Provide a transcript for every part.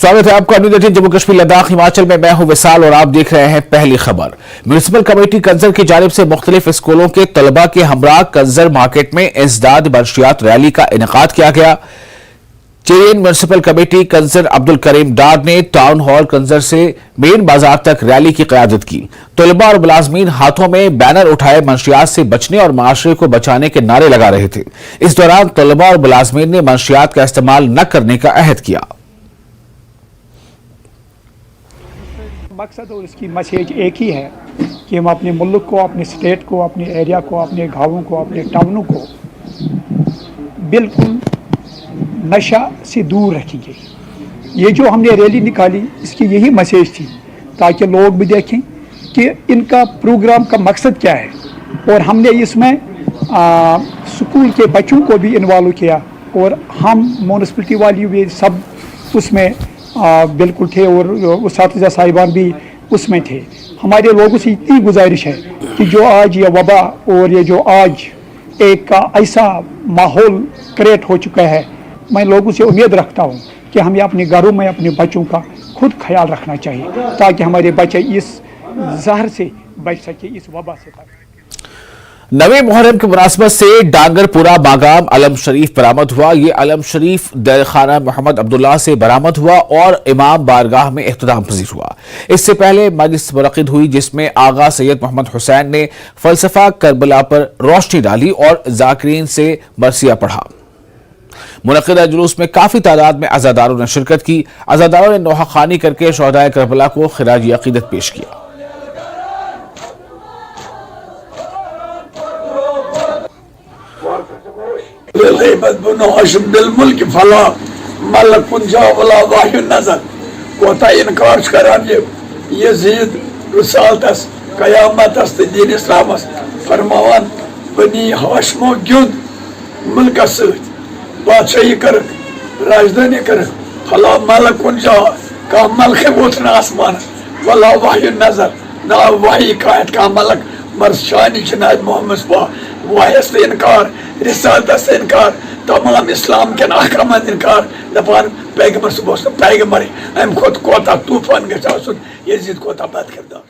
स्वागत है आपका न्यूज़ 18 जम्मू कश्मीर लद्दाख हिमाचल में। मैं हूं विशाल और आप देख रहे हैं पहली खबर। म्यूनिसिपल कमेटी कंजर की जानिब से मुख्तलिफ स्कूलों के तलबा के हमरा कंजर मार्केट में इंसदाद मंशियात रैली का इनेकाद किया गया। चेयरमैन म्यूनिसिपल कमेटी कंजर अब्दुल करीम डार ने टाउन हॉल कंजर से मेन बाजार तक रैली की क़यादत की। तलबा और मुलाजमीन हाथों में बैनर उठाए मंशियात से बचने और माशरे को बचाने के नारे लगा रहे थे। इस दौरान तलबा और मुलाजमीन ने मंशियात का इस्तेमाल न करने का अहद किया। मकसद और इसकी मैसेज एक ही है कि हम अपने मुल्क को, अपने स्टेट को, अपने एरिया को, अपने गाँवों को, अपने टाउनों को बिल्कुल नशा से दूर रखेंगे। ये जो हमने रैली निकाली इसकी यही मैसेज थी ताकि लोग भी देखें कि इनका प्रोग्राम का मकसद क्या है। और हमने इसमें स्कूल के बच्चों को भी इन्वॉल्व किया और हम म्यूनिसिपलिटी वाली भी सब उसमें बिल्कुल थे और उस्ताद साहिबान भी उसमें थे। हमारे लोगों से इतनी गुजारिश है कि जो आज ये वबा और ये जो आज एक ऐसा माहौल क्रिएट हो चुका है, मैं लोगों से उम्मीद रखता हूँ कि हमें अपने घरों में अपने बच्चों का खुद ख्याल रखना चाहिए ताकि हमारे बच्चे इस जहर से बच सके, इस वबा से। नवी मुहर्रम की मुनासबत से डांगरपुरा बागाम अलम शरीफ बरामद हुआ। ये अलम शरीफ दैर खाना मोहम्मद अब्दुल्ला से बरामद हुआ और इमाम बारगाह में इख्तिताम पजीर हुआ। इससे पहले मजलिस मुनक़िद हुई जिसमें आगा सैयद मोहम्मद हुसैन ने फलसफा करबला पर रोशनी डाली और जाकिरीन से मरसिया पढ़ा। मुनक़िदा जुलूस में काफी तादाद में अज़ादारों ने शिरकत की। अज़ादारों ने नोहाखानी करके शोहदाए करबला को खिराज अक़ीदत पेश किया। इनकार करान यजीद रसालतस कयामतस तो दीन इस्लामस फरमावान बनी हाशमो गिंद मुल्कस बादशाही कर राजधानी कर फला मलक जा का मलक वोत आसमान वला वायु नजर ना वाही कायत का मलक मरशानी जनाब मोहम्मद वायस इनकार रिसालत से इनकार तमाम इस्लाम के अहकाम इनकार दपान पैगम्बर सुबह पैगम्बर अम खुद कोता तूफान गसन यजीद कोता बात करदा।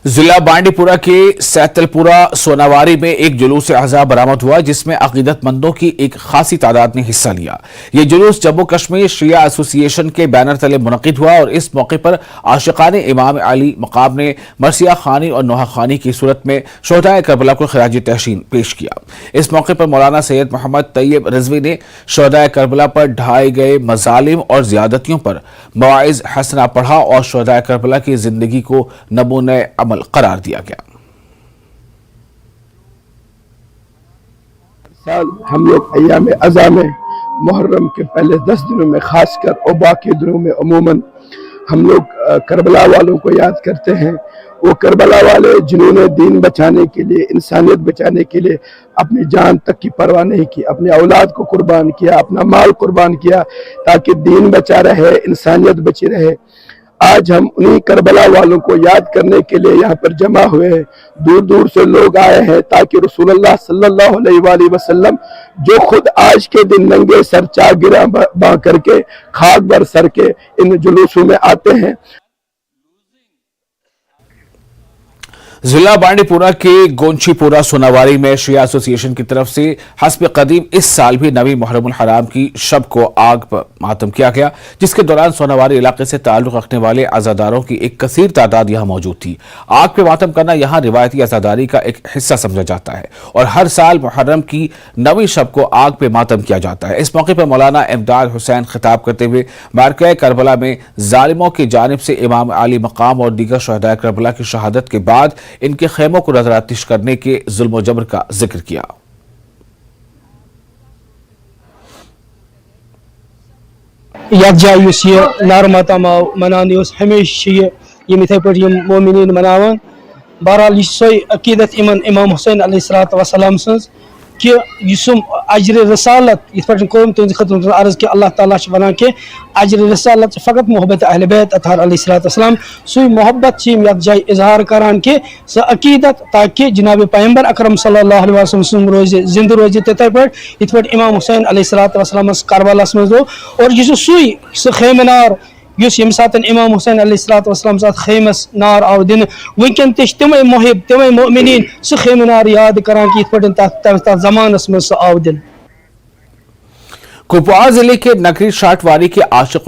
जिला बांडीपुरा के सैतलपुरा सोनावारी में एक जुलूस अहज़ाब बरामद हुआ जिसमें अक़ीदतमंदों की एक खासी तादाद ने हिस्सा लिया। ये जुलूस जम्मू कश्मीर शिया एसोसिएशन के बैनर तले मुनक़िद हुआ और इस मौके पर आशिक़ाने इमाम अली मक़ाम ने मरसिया खानी और नोहा खानी की सूरत में शोहदाए करबला को खिराज तहसीन पेश किया। इस मौके पर मौलाना सैयद मोहम्मद तैयब रिजवी ने शोहदाए करबला पर ढाए गए मज़ालिम और ज़्यादतियों पर मवाइज़ हसना पढ़ा और शोहदाए करबला की जिंदगी को नमूने अमल करार दिया गया। साल हम लोग अय्याम अज़ा में मुहर्रम के पहले 10 दिनों में खासकर और बाकी दिनों में अमूमन हम लोग करबला वालों को याद करते हैं। वो करबला वाले जिन्होंने दीन बचाने के लिए, इंसानियत बचाने के लिए अपनी जान तक की परवाह नहीं की, अपने औलाद को कुर्बान किया, अपना माल कुर्बान किया ताकि दीन बचा रहे, इंसानियत बची रहे। आज हम उन्हीं करबला वालों को याद करने के लिए यहाँ पर जमा हुए हैं। दूर दूर से लोग आए हैं ताकि रसूलुल्लाह सल्लल्लाहु अलैहि वसल्लम जो खुद आज के दिन नंगे सर चागिरा बांध करके खाक बर सर के इन जुलूसों में आते हैं। जिला बांडीपुरा के गोंचीपुरा सोनावारी में शिया एसोसिएशन की तरफ से हस्ब कदीम इस साल भी नवी मुहर्रमुल हराम की शब को आग पर मातम किया गया, जिसके दौरान सोनावारी इलाके से ताल्लुक रखने वाले अज़ादारों की एक कसीर तादाद यहाँ मौजूद थी। आग पर मातम करना यहाँ रिवायती अज़ादारी का एक हिस्सा समझा जाता है और हर साल मुहर्रम की नवी शब को आग पर मातम किया जाता है। इस मौके पर मौलाना इमदाद हुसैन खिताब करते हुए मार्का करबला में जालिमों की जानिब से इमाम अली मकाम और दीगर शहदाए करबला की शहादत के बाद इनके खेमों को नजरातिश करने के जुल्म जबर का जिक्र किया। नारमतम मनानी हमेशा इथे पे मोमिनीन मनावान। बहरहाल अकीदत इमाम हुसैन अलैहिस्सलातु वस्सलाम सज کہ یسم اجر رسالت یت پہ قوم تہذ خدمت عرض کہ اللہ تعالیٰ ونان کہ اجر رسالت فقط محبت اہل بیت اطہار علیہ السلام سی محبت یت جائے اظہار کران کہ سہ عقیدت تاکہ جناب پیغمبر اکرم صلی اللہ علیہ وسلم روز زندہ روز تتھے پہ یت پہ امام حسین علیہ السلام کربلاس مز دو اور یہ سی سہ خیمہ نار اس یم سات امام حسین علیہ السلام سات خیمس نار آو دن ونکن تم محب تم مؤمنین سہ خیمہ نار یاد کران کہ یت پہ تر زمانس مز سہ آو دن کپوار ضلع کے نگری شاٹ واری کے عاشق